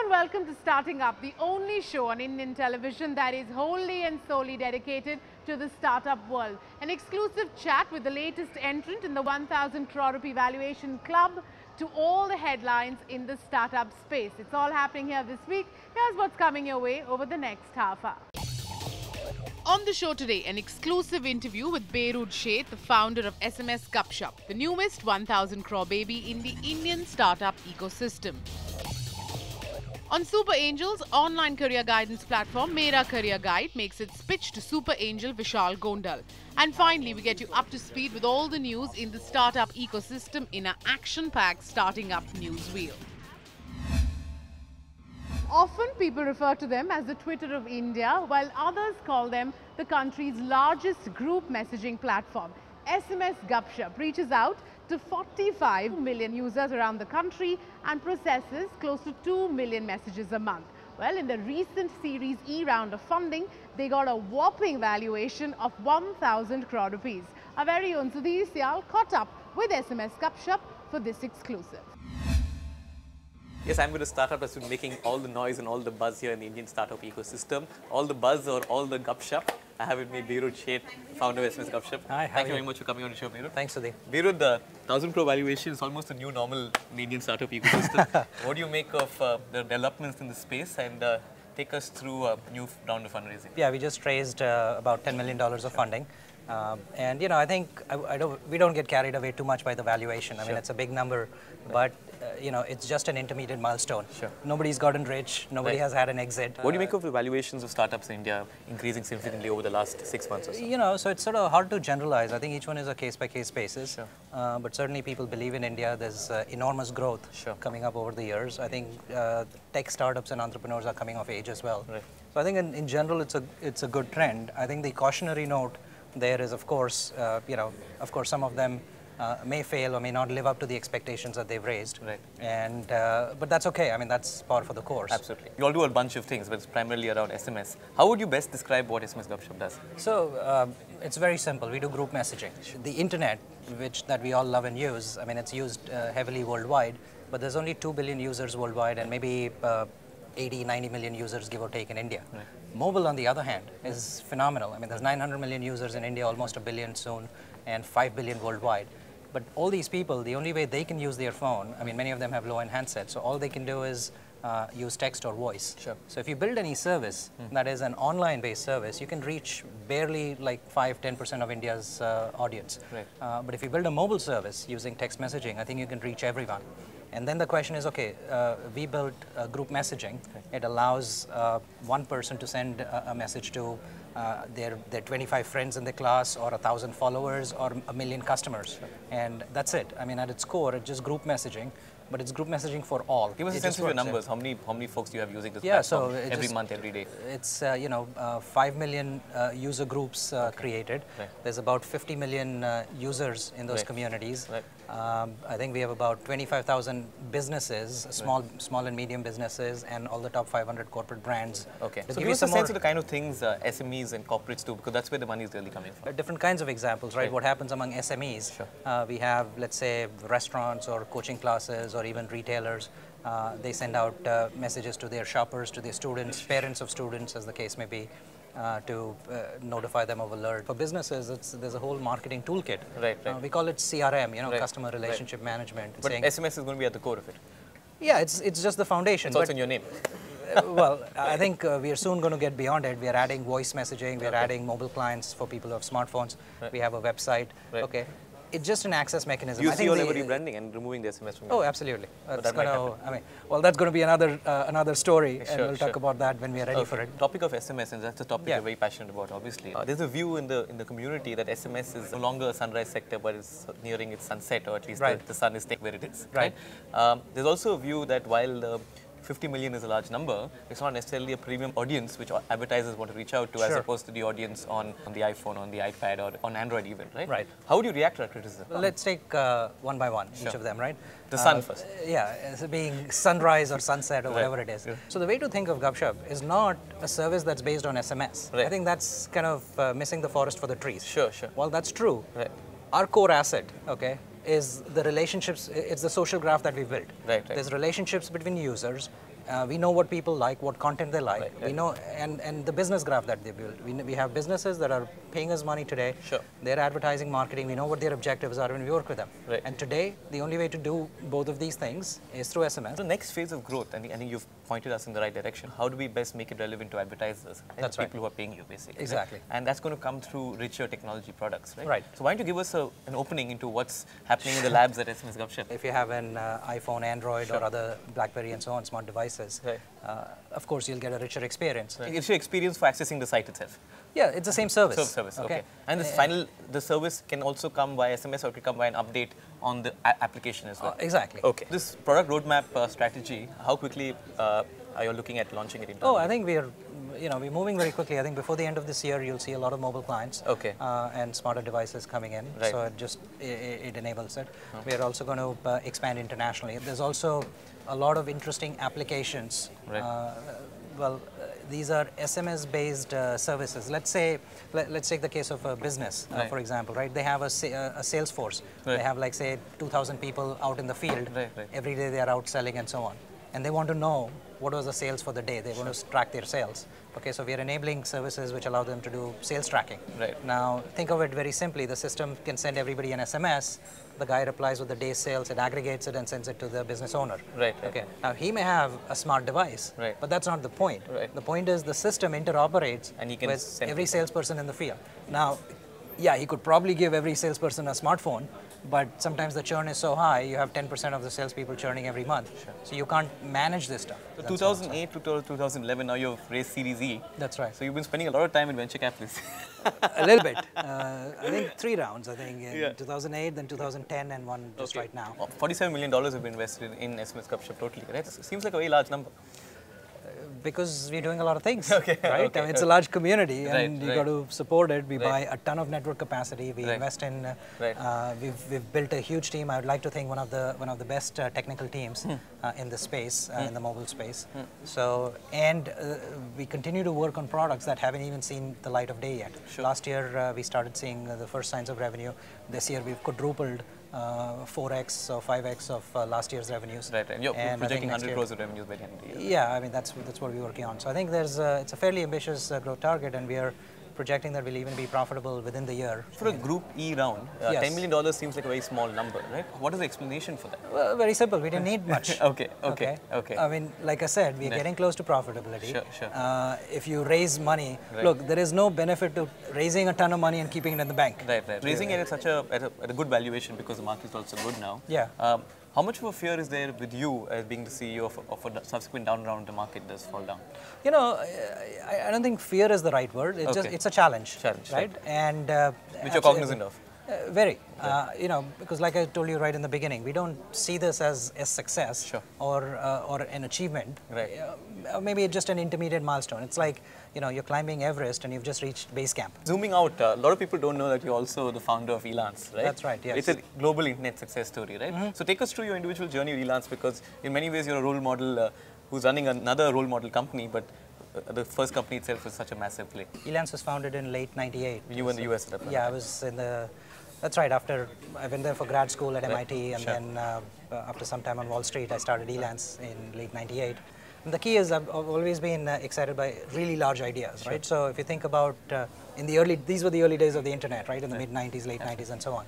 and welcome to Starting Up, the only show on Indian television that is wholly and solely dedicated to the startup world. An exclusive chat with the latest entrant in the 1,000 crore rupee valuation club to all the headlines in the startup space. It's all happening here this week. Here's what's coming your way over the next half hour. On the show today, an exclusive interview with Beirut Sheth, the founder of SMS Gupshup, the newest 1,000 crore baby in the Indian startup ecosystem. On Super Angel's online career guidance platform, Mera Career Guide makes its pitch to Super Angel Vishal Gondal. And finally, we get you up to speed with all the news in the startup ecosystem in an action-packed Starting Up news wheel. Often people refer to them as the Twitter of India, while others call them the country's largest group messaging platform. SMS Gupshup reaches out to 45 million users around the country and processes close to 2 million messages a month. Well, in the recent Series E round of funding, they got a whopping valuation of 1,000 crore rupees. Our very own Sudhir Sial caught up with SMS Gupshup for this exclusive. Yes, I'm going to start up as making all the noise and all the buzz here in the Indian startup ecosystem. All the buzz or all the gupshup. I have with me Beirut Sheth, founder of SMS Gupshup. Hi, Thank you very much for coming on the show, Beirut. Thanks, Sudhir. Beirut, the 1,000 crore valuation is almost a new normal in the Indian startup ecosystem. What do you make of the developments in the space, and take us through a new round of fundraising? Yeah, we just raised about $10 million of funding. And you know, I think we don't get carried away too much by the valuation. I mean, it's a big number, but you know, it's just an intermediate milestone. Nobody's gotten rich. Nobody has had an exit. What do you make of the valuations of startups in India increasing significantly over the last 6 months or so? You know, so it's sort of hard to generalize. I think each one is a case-by-case basis. But certainly people believe in India. There's enormous growth coming up over the years. I think tech startups and entrepreneurs are coming of age as well. So I think in general, it's a good trend. I think the cautionary note there is, of course, you know, of course, some of them may fail or may not live up to the expectations that they've raised. And but that's okay. I mean, that's par for the course. Absolutely. You all do a bunch of things, but it's primarily around SMS. How would you best describe what SMS Gupshup does? So it's very simple. We do group messaging. The internet, that we all love and use, I mean, it's used heavily worldwide, but there's only 2 billion users worldwide and maybe 80, 90 million users, give or take, in India. Mobile, on the other hand, is phenomenal. I mean, there's 900 million users in India, almost 1 billion soon, and 5 billion worldwide. But all these people, the only way they can use their phone, I mean, many of them have low-end handsets, so all they can do is use text or voice. So if you build any service that is an online-based service, you can reach barely like 5–10% of India's audience. But if you build a mobile service using text messaging, I think you can reach everyone. And then the question is, okay, we built group messaging. It allows one person to send a message to their 25 friends in the class, or 1,000 followers, or 1 million customers. And that's it. I mean, at its core, it's just group messaging, but it's group messaging for all. Give us a sense of your numbers. How many folks do you have using this platform every month, every day? It's, you know, 5 million user groups created. There's about 50 million users in those communities. I think we have about 25,000 businesses, small and medium businesses, and all the top 500 corporate brands. Okay. So give us a sense of the kind of things SMEs and corporates do, because that's where the money is really coming from. Different kinds of examples, right? What happens among SMEs? We have, let's say, restaurants or coaching classes or even retailers. They send out messages to their shoppers, to their students, parents of students, as the case may be, to notify them of alert. For businesses, there's a whole marketing toolkit. We call it CRM, you know, customer relationship management. But SMS is going to be at the core of it. Yeah, it's just the foundation. It's also in your name. Well, I think we are soon going to get beyond it. We are adding voice messaging. We are adding mobile clients for people who have smartphones. We have a website. Okay. It's just an access mechanism. You see all ever rebranding and removing the SMS from Oh, absolutely. That's going to, I mean, well, that's going to be another story, and we'll talk about that when we are ready for it. Topic of SMS, and that's a topic you're very passionate about, obviously. There's a view in the community that SMS is no longer a sunrise sector, but it's nearing its sunset, or at least the sun is staying where it is. There's also a view that while the 50 million is a large number, it's not necessarily a premium audience which advertisers want to reach out to, as opposed to the audience on the iPhone, on the iPad, or on Android even, right? How would you react to that criticism? Well, let's take one by one, each of them, right? The sun first. Yeah, so being sunrise or sunset or whatever it is. So the way to think of Gupshup is not a service that's based on SMS. I think that's kind of missing the forest for the trees. While that's true, our core asset, okay, is the relationships, it's the social graph that we've built. There's relationships between users, We know what people like, what content they like. We know, and the business graph that they build. We have businesses that are paying us money today. Sure. They're advertising, marketing. We know what their objectives are when we work with them. Right. And today, the only way to do both of these things is through SMS. The next phase of growth, I think you've pointed us in the right direction. How do we best make it relevant to advertisers? That's right. People who are paying you, basically. Exactly. Right? And that's going to come through richer technology products, right? Right. So why don't you give us an opening into what's happening in the labs at SMS Gupshup? If you have an iPhone, Android, or other BlackBerry and so on, smart devices, right. Of course, you'll get a richer experience. Right. It's your experience for accessing the site itself. Yeah, it's the same service. Service, okay. And the service can also come by SMS or it can come by an update on the application as well. Exactly. Okay. This product roadmap strategy, how quickly are you looking at launching it internally? Oh, I think we're moving very quickly. I think before the end of this year, you'll see a lot of mobile clients and smarter devices coming in. Right. So it enables it. We are also going to expand internationally. There's also a lot of interesting applications. Right. These are SMS-based services. Let's take the case of a business, for example, right? They have a sales force. Right. They have, like, say, 2,000 people out in the field. Right. Every day they are out selling and so on. And they want to know what was the sales for the day. They want to track their sales. Okay, so we are enabling services which allow them to do sales tracking. Right. Now, think of it very simply. The system can send everybody an SMS. The guy replies with the day's sales. It aggregates it and sends it to the business owner. Right. Okay. Now, he may have a smart device, right. but that's not the point. Right. The point is the system interoperates and he can with every salesperson in the field. Now, yeah, he could probably give every salesperson a smartphone, but sometimes the churn is so high, you have 10% of the salespeople churning every month. Sure. So you can't manage this stuff. So 2008 to 2011, now you've raised Series E. That's right. So you've been spending a lot of time in venture capitalists. A little bit. I think 3 rounds, I think, in 2008, then 2010, and one just right now. $47 million have been invested in SMS Gupshup totally, right? Seems like a very large number. Because we're doing a lot of things, right? I mean, it's a large community, and you got to support it. We buy a ton of network capacity. We invest in. We've built a huge team. I would like to think one of the best technical teams in the space, in the mobile space. So, and we continue to work on products that haven't even seen the light of day yet. Sure. Last year we started seeing the first signs of revenue. This year we've quadrupled 4x or 5x of last year's revenues. Right, and you're projecting 100 crores of revenues by the end of the year. Yeah, I mean, that's what we're working on. So I think it's a fairly ambitious growth target, and we are projecting that we'll even be profitable within the year. For a Group E round, $10 million seems like a very small number, right? What is the explanation for that? Well, very simple. We didn't need much. Okay. I mean, like I said, we're getting close to profitability. Sure. If you raise money, look, there is no benefit to raising a ton of money and keeping it in the bank. Right. Raising it at at a good valuation because the market is also good now. Yeah. How much of a fear is there with you as being the CEO of a subsequent down round the market does fall down? You know, I don't think fear is the right word. It's a challenge. Right? And which you're cognizant of. Very. You know, because like I told you right in the beginning, we don't see this as a success or an achievement. Right. Maybe just an intermediate milestone. It's like, you know, you're climbing Everest and you've just reached base camp. Zooming out, a lot of people don't know that you're also the founder of Elance, right? That's right, yes. It's a global internet success story, right? So take us through your individual journey with Elance, because in many ways you're a role model who's running another role model company, but the first company itself is such a massive play. Elance was founded in late '98. You were in the US at that point. Yeah, I was in the... That's right. After I went there for grad school at MIT, and then after some time on Wall Street, I started Elance in late '98. And the key is I've always been excited by really large ideas, right? So if you think about these were the early days of the internet, right? In the mid '90s, late '90s, and so on.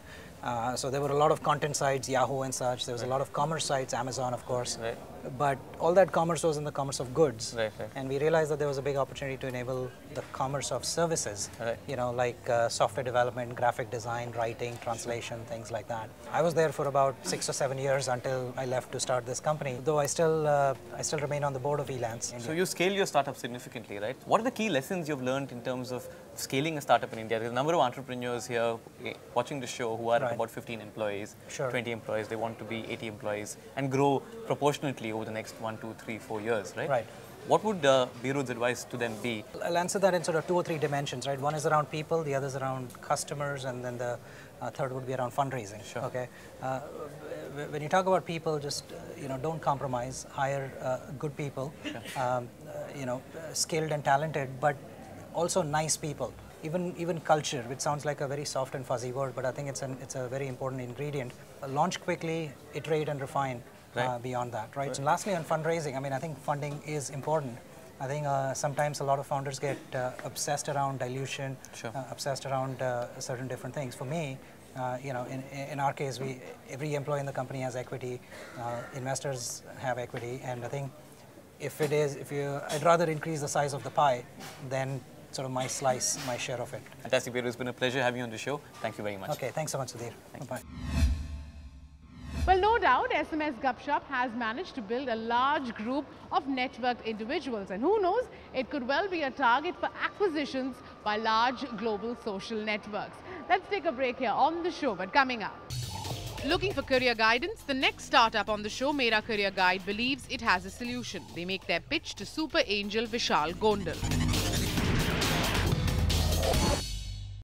So there were a lot of content sites, Yahoo and such. There was a lot of commerce sites, Amazon, of course. Right. But all that commerce was in the commerce of goods. Right. And we realized that there was a big opportunity to enable the commerce of services, you know, like software development, graphic design, writing, translation, things like that. I was there for about 6 or 7 years until I left to start this company, though I still remain on the board of Elance. So you scale your startup significantly, right? What are the key lessons you've learned in terms of scaling a startup in India? There's a number of entrepreneurs here watching the show who are about 15 employees, 20 employees. They want to be 80 employees and grow proportionately over the next 1, 2, 3, 4 years, right? Right. What would Birud's advice to them be? I'll answer that in sort of 2 or 3 dimensions, right? One is around people, the other is around customers, and then the third would be around fundraising. Sure. Okay. When you talk about people, just you know, don't compromise. Hire good people, you know, skilled and talented, but also nice people. Even culture, which sounds like a very soft and fuzzy word, but I think it's a very important ingredient. Launch quickly, iterate and refine. beyond that, right? So lastly, on fundraising, I mean, I think funding is important. I think sometimes a lot of founders get obsessed around dilution, obsessed around certain different things. For me, you know, in our case, every employee in the company has equity, investors have equity, and I think I'd rather increase the size of the pie than sort of my slice, my share of it. Fantastic, Pedro. It's been a pleasure having you on the show. Thank you very much. Okay, thanks so much, Sudhir. Bye. Well, no doubt, SMS Gupshup has managed to build a large group of networked individuals, and who knows, it could well be a target for acquisitions by large global social networks. Let's take a break here on the show, but coming up. Looking for career guidance? The next startup on the show, Mera Career Guide, believes it has a solution. They make their pitch to super angel Vishal Gondal.